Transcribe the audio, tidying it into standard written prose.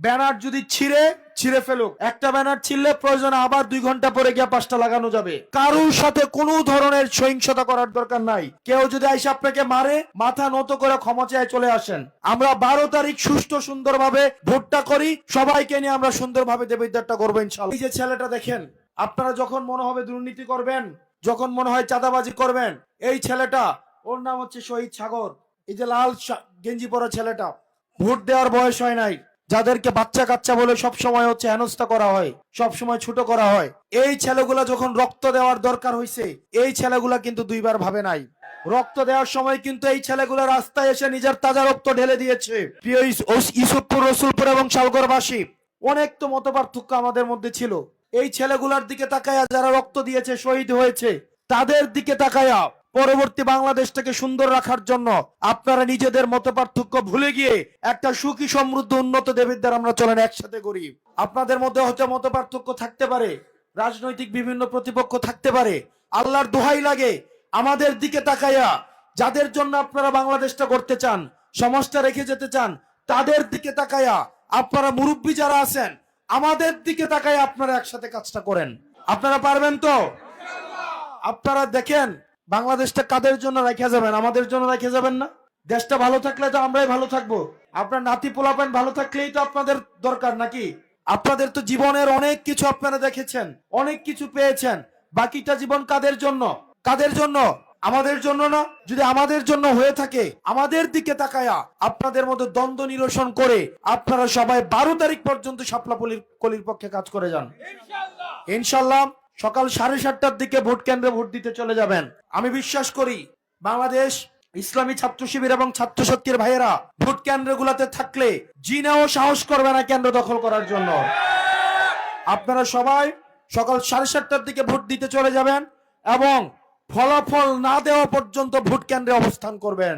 Banner যদি ছিঁড়ে ফেলুক, একটা ব্যানার ছিঁড়লে প্রয়োজনে আবার 2 ঘন্টা পরে গিয়ে 5টা লাগানো যাবে। কারোর সাথে কোনো ধরনের সহিংসতা করার দরকার নাই। কেউ যদি আইসা আপনাকে মারে, মাথা নত করে ক্ষমা চেয়ে চলে আসেন। আমরা 12 তারিখ সুষ্ঠু সুন্দরভাবে ভোটটা করি, সবাইকে নিয়ে আমরা সুন্দরভাবে দেবীদারটা করবো ইনশাআল্লাহ। এই যে ছেলেটা দেখেন, আপনারা যখন মনে হবে দুর্নীতি করবেন, যখন মনে হয় চাঁদাবাজি করবেন, এই ছেলেটা, ওর নাম হচ্ছে শহীদ সাগর। এই যে লাল গেঞ্জি পরা ছেলেটা, ভোট দেওয়ার বয়স হয় নাই, যাদেরকে বাচ্চা কাচ্চা বলে সব সময় হচ্ছে হেনস্থা করা হয়, সব সময় ছোট করা হয়, এই ছেলেগুলা যখন রক্ত দেওয়ার দরকার হয়েছে, এই ছেলেগুলা কিন্তু দুইবার ভাবে নাই। রক্ত দেওয়ার সময় কিন্তু এই ছেলেগুলা রাস্তায় এসে নিজের তাজা রক্ত ঢেলে দিয়েছে। প্রিয় ইউসুফপুর, রসুলপুর এবং শালগড়বাসী, অনেক তো মতপার্থক্য আমাদের মধ্যে ছিল। এই ছেলেগুলার দিকে তাকায়া যারা রক্ত দিয়েছে, শহীদ হয়েছে, তাদের দিকে তাকায়া পরবর্তী বাংলাদেশটাকে সুন্দর রাখার জন্য আপনারা নিজেদের মতপার্থক্য ভুলে গিয়ে একটা সুখী সমৃদ্ধ উন্নত দেবের দ্বারা আমরা চলেন একসাথে করি। আপনাদের মধ্যে হয়তো মতপার্থক্য থাকতে পারে, রাজনৈতিক বিভিন্ন প্রতিপক্ষ থাকতে পারে, আল্লাহর দোহাই লাগে আমাদের দিকে তাকায়া যাদের জন্য আপনারা বাংলাদেশটা করতে চান, সমাজটা রেখে যেতে চান, তাদের দিকে তাকায়া আপনারা মুরব্বী যারা আছেন, আমাদের দিকে তাকায়া আপনারা একসাথে কাজটা করেন। আপনারা পারবেন তো? আপনারা দেখেন বাংলাদেশটা কাদের জন্য রেখে যাবেন? আমাদের জন্য রেখে যাবেন না? দেশটা ভালো থাকলে তো আমরাই ভালো থাকবো। আপনার নাতি পোলাপান ভালো থাকলেই তো আপনাদের দরকার নাকি? আপনাদের তো জীবনের অনেক কিছু আপনারা দেখেছেন, অনেক কিছু পেয়েছেন, বাকিটা জীবন কাদের জন্য? কাদের জন্য? আমাদের জন্য না? যদি আমাদের জন্য হয়ে থাকে, আমাদের দিকে তাকায়া আপনাদের মধ্যে দ্বন্দ্ব নিরসন করে আপনারা সবাই 12 তারিখ পর্যন্ত শাপলা কলির পক্ষে কাজ করে যান ইনশাল্লাহ। সকাল 7:30টার দিকে ভোট কেন্দ্রে ভোট দিতে চলে যাবেন। আমি বিশ্বাস করি বাংলাদেশ ইসলামী ছাত্র শিবির এবং ছাত্র শক্তির ভাইয়েরা ভোট কেন্দ্রগুলোতে থাকলে জিনেও সাহস করবে না কেন্দ্র দখল করার জন্য। আপনারা সবাই সকাল 7:30টার দিকে ভোট দিতে চলে যাবেন এবং ফলাফল না দেওয়া পর্যন্ত ভোট কেন্দ্রে অবস্থান করবেন।